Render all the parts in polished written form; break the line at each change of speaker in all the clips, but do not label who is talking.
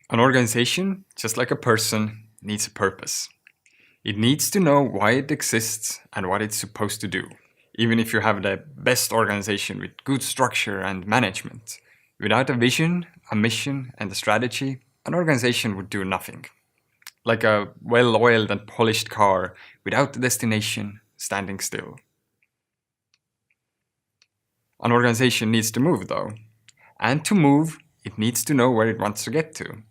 An organization, just like a person, needs a purpose. It needs to know why it exists and what it's supposed to do. Even if you have the best organization with good structure and management, without a vision, a mission, and a strategy, an organization would do nothing. Like a well-oiled and polished car without a destination, standing still. An organization needs to move, though. And to move, it needs to know where it wants to get to.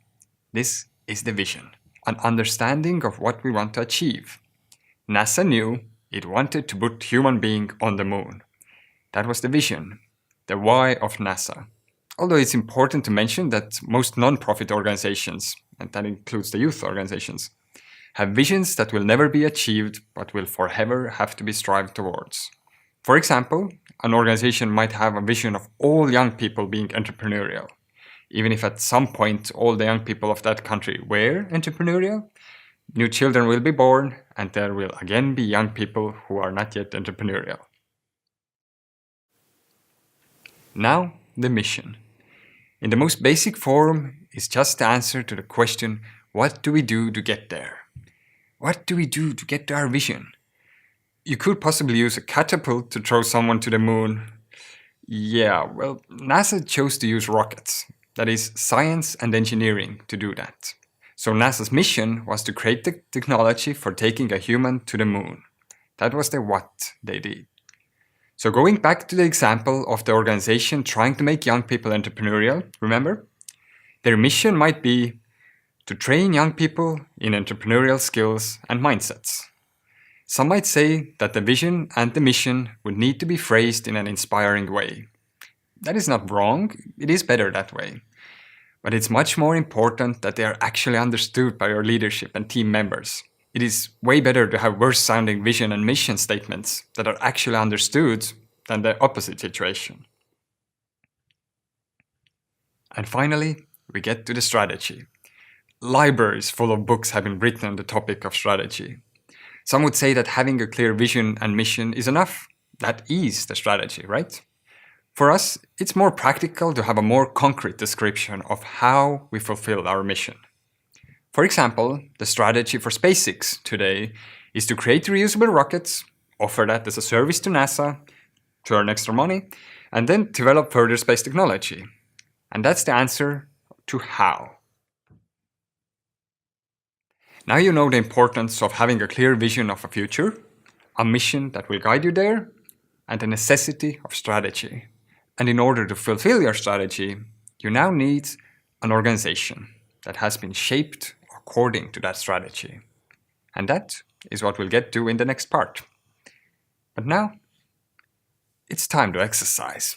This is the vision, an understanding of what we want to achieve. NASA knew it wanted to put human being on the moon. That was the vision, the why of NASA. Although it's important to mention that most non-profit organizations, and that includes the youth organizations, have visions that will never be achieved but will forever have to be strived towards. For example, an organization might have a vision of all young people being entrepreneurial. Even if at some point all the young people of that country were entrepreneurial, new children will be born and there will again be young people who are not yet entrepreneurial. Now, the mission. In the most basic form is just the answer to the question, what do we do to get there? What do we do to get to our vision? You could possibly use a catapult to throw someone to the moon. Yeah, well, NASA chose to use rockets. That is, science and engineering to do that. So NASA's mission was to create the technology for taking a human to the moon. That was the what they did. So going back to the example of the organization trying to make young people entrepreneurial, remember? Their mission might be to train young people in entrepreneurial skills and mindsets. Some might say that the vision and the mission would need to be phrased in an inspiring way. That is not wrong, it is better that way. But it's much more important that they are actually understood by your leadership and team members. It is way better to have worse-sounding vision and mission statements that are actually understood than the opposite situation. And finally, we get to the strategy. Libraries full of books have been written on the topic of strategy. Some would say that having a clear vision and mission is enough. That is the strategy, right? For us, it's more practical to have a more concrete description of how we fulfill our mission. For example, the strategy for SpaceX today is to create reusable rockets, offer that as a service to NASA, to earn extra money, and then develop further space technology. And that's the answer to how. Now you know the importance of having a clear vision of a future, a mission that will guide you there, and the necessity of strategy. And in order to fulfill your strategy, you now need an organization that has been shaped according to that strategy. And that is what we'll get to in the next part. But now, it's time to exercise.